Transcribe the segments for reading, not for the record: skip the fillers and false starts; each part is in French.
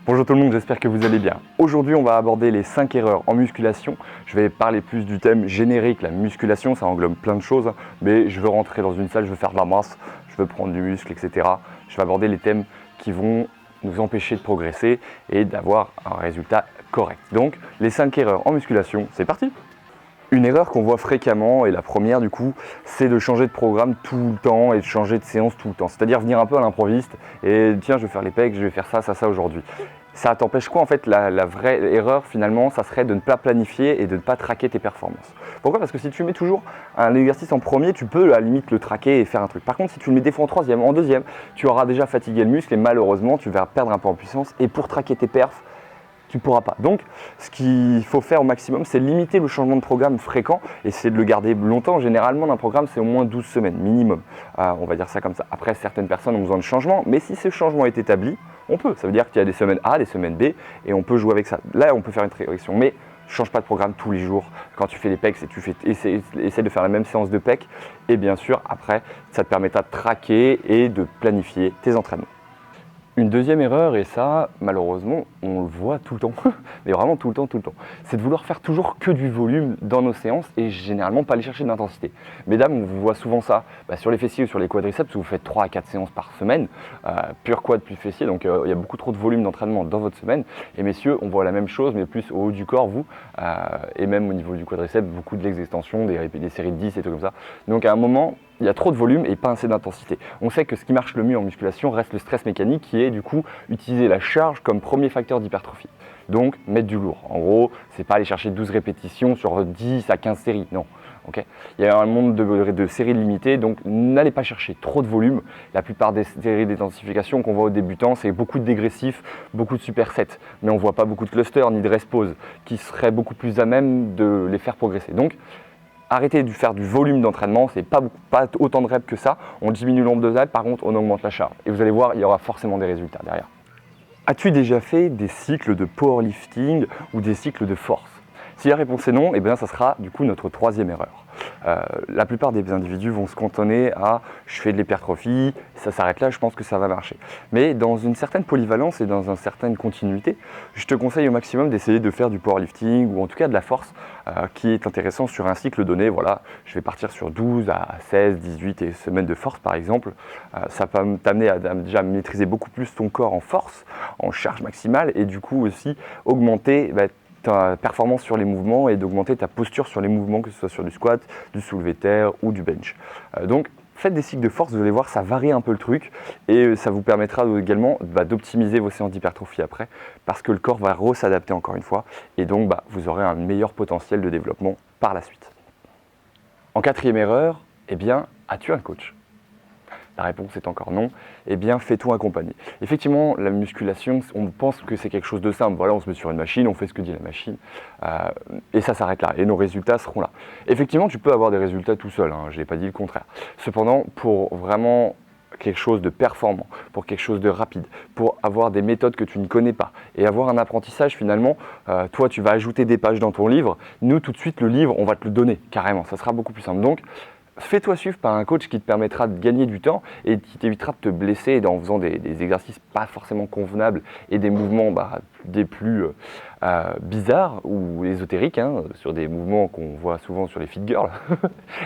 Bonjour tout le monde, j'espère que vous allez bien. Aujourd'hui, on va aborder les 5 erreurs en musculation. Je vais parler plus du thème générique, la musculation, ça englobe plein de choses, mais je veux rentrer dans une salle, je veux faire de la masse, je veux prendre du muscle, etc. Je vais aborder les thèmes qui vont nous empêcher de progresser et d'avoir un résultat correct. Donc, les 5 erreurs en musculation, c'est parti! Une erreur qu'on voit fréquemment, et la première du coup, c'est de changer de programme tout le temps et de changer de séance tout le temps. C'est-à-dire venir un peu à l'improviste et tiens, je vais faire les pecs, je vais faire ça aujourd'hui. Ça t'empêche quoi en fait? La vraie erreur finalement, ça serait de ne pas planifier et de ne pas traquer tes performances. Pourquoi? Parce que si tu mets toujours un exercice en premier, tu peux à la limite le traquer et faire un truc. Par contre, si tu le mets des fois en troisième, en deuxième, tu auras déjà fatigué le muscle et malheureusement, tu vas perdre un peu en puissance. Et pour traquer tes perfs, tu ne pourras pas. Donc, ce qu'il faut faire au maximum, c'est limiter le changement de programme fréquent et c'est de le garder longtemps. Généralement, d'un programme, c'est au moins 12 semaines minimum. On va dire ça comme ça. Après, certaines personnes ont besoin de changement, mais si ce changement est établi, on peut. Ça veut dire qu'il y a des semaines A, des semaines B et on peut jouer avec ça. Là, on peut faire une correction, mais change pas de programme tous les jours. Quand tu fais les pecs, essaie de faire la même séance de pecs et bien sûr, après, ça te permettra de traquer et de planifier tes entraînements. Une deuxième erreur, et ça, malheureusement, on le voit tout le temps, mais vraiment tout le temps, c'est de vouloir faire toujours que du volume dans nos séances et généralement pas aller chercher de l'intensité. Mesdames, on vous voit souvent ça sur les fessiers ou sur les quadriceps où vous faites 3 à 4 séances par semaine, pur quad plus fessier, donc il y a beaucoup trop de volume d'entraînement dans votre semaine. Et messieurs, on voit la même chose, mais plus au haut du corps, vous, et même au niveau du quadriceps, beaucoup de l'extension, des séries de 10 et tout comme ça. Donc à un moment, il y a trop de volume et pas assez d'intensité. On sait que ce qui marche le mieux en musculation reste le stress mécanique qui est du coup utiliser la charge comme premier facteur d'hypertrophie. Donc mettre du lourd. En gros, c'est pas aller chercher 12 répétitions sur 10 à 15 séries, non. Okay, il y a un nombre de séries limitées, donc n'allez pas chercher trop de volume. La plupart des séries d'intensification qu'on voit aux débutants, c'est beaucoup de dégressifs, beaucoup de supersets, mais on ne voit pas beaucoup de clusters ni de rest pause qui seraient beaucoup plus à même de les faire progresser. Donc, arrêtez de faire du volume d'entraînement, c'est pas autant de reps que ça. On diminue le nombre de reps, par contre, on augmente la charge. Et vous allez voir, il y aura forcément des résultats derrière. As-tu déjà fait des cycles de powerlifting ou des cycles de force? Si la réponse est non, eh bien, ça sera du coup notre troisième erreur. La plupart des individus vont se cantonner à « je fais de l'hypertrophie, ça s'arrête là, je pense que ça va marcher ». Mais dans une certaine polyvalence et dans une certaine continuité, je te conseille au maximum d'essayer de faire du powerlifting ou en tout cas de la force qui est intéressant sur un cycle donné. Voilà, je vais partir sur 12 à 16, 18 semaines de force par exemple. Ça peut t'amener à déjà maîtriser beaucoup plus ton corps en force, en charge maximale et du coup aussi augmenter ta performance sur les mouvements et d'augmenter ta posture sur les mouvements, que ce soit sur du squat, du soulevé terre ou du bench. Donc faites des cycles de force, vous allez voir, ça varie un peu le truc et ça vous permettra également d'optimiser vos séances d'hypertrophie après parce que le corps va s'adapter encore une fois et donc vous aurez un meilleur potentiel de développement par la suite. En quatrième erreur, eh bien, as-tu un coach? La réponse est encore non. Eh bien, fais-toi accompagner. Effectivement, la musculation, on pense que c'est quelque chose de simple. Voilà, on se met sur une machine, on fait ce que dit la machine, et ça s'arrête là. Et nos résultats seront là. Effectivement, tu peux avoir des résultats tout seul, hein, je n'ai pas dit le contraire. Cependant, pour vraiment quelque chose de performant, pour quelque chose de rapide, pour avoir des méthodes que tu ne connais pas et avoir un apprentissage finalement, toi tu vas ajouter des pages dans ton livre, nous tout de suite le livre on va te le donner carrément, ça sera beaucoup plus simple. Donc fais-toi suivre par un coach qui te permettra de gagner du temps et qui t'évitera de te blesser en faisant des exercices pas forcément convenables et des mouvements des plus bizarres ou ésotériques, hein, sur des mouvements qu'on voit souvent sur les fit girls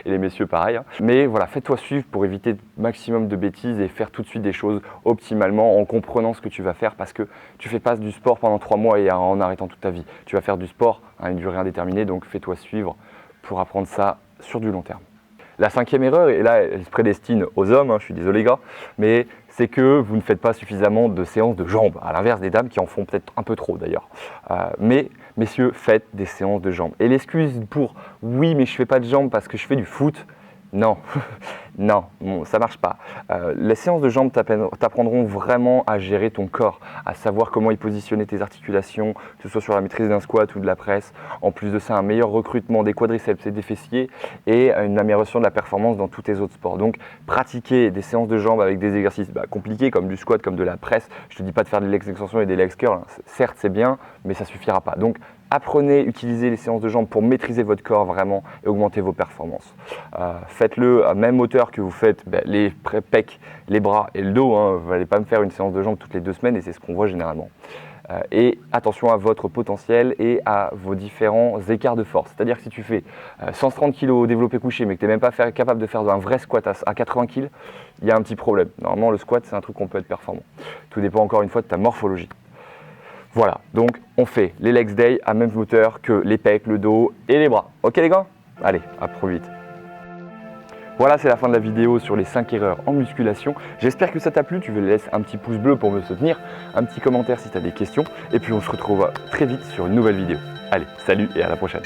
et les messieurs pareil. Hein. Mais voilà, fais-toi suivre pour éviter le maximum de bêtises et faire tout de suite des choses optimalement en comprenant ce que tu vas faire parce que tu fais pas du sport pendant 3 mois et en arrêtant toute ta vie. Tu vas faire du sport à une durée indéterminée, donc fais-toi suivre pour apprendre ça sur du long terme. La cinquième erreur, et là elle se prédestine aux hommes, hein, je suis désolé gars, mais c'est que vous ne faites pas suffisamment de séances de jambes, à l'inverse des dames qui en font peut-être un peu trop d'ailleurs. Mais messieurs, faites des séances de jambes. Et l'excuse pour « oui mais je fais pas de jambes parce que je fais du foot », non, non, bon, ça marche pas. Les séances de jambes t'apprendront vraiment à gérer ton corps, à savoir comment y positionner tes articulations, que ce soit sur la maîtrise d'un squat ou de la presse. En plus de ça, un meilleur recrutement des quadriceps et des fessiers et une amélioration de la performance dans tous tes autres sports. Donc, pratiquer des séances de jambes avec des exercices compliqués comme du squat, comme de la presse. Je te dis pas de faire des legs extension et des legs curls. Certes, c'est bien, mais ça suffira pas. Donc, apprenez, utilisez les séances de jambes pour maîtriser votre corps vraiment et augmenter vos performances. Faites-le à même hauteur que vous faites les pecs, les bras et le dos. Hein. Vous n'allez pas me faire une séance de jambes toutes les 2 semaines et c'est ce qu'on voit généralement. Et attention à votre potentiel et à vos différents écarts de force. C'est-à-dire que si tu fais 130 kg développé couché mais que tu n'es même pas capable de faire un vrai squat à 80 kg, il y a un petit problème. Normalement le squat c'est un truc qu'on peut être performant. Tout dépend encore une fois de ta morphologie. Voilà, donc on fait les legs day à même hauteur que les pecs, le dos et les bras. Ok les gars? Allez, à trop vite. Voilà, c'est la fin de la vidéo sur les 5 erreurs en musculation. J'espère que ça t'a plu. Tu veux laisser un petit pouce bleu pour me soutenir, un petit commentaire si tu as des questions. Et puis on se retrouve très vite sur une nouvelle vidéo. Allez, salut et à la prochaine.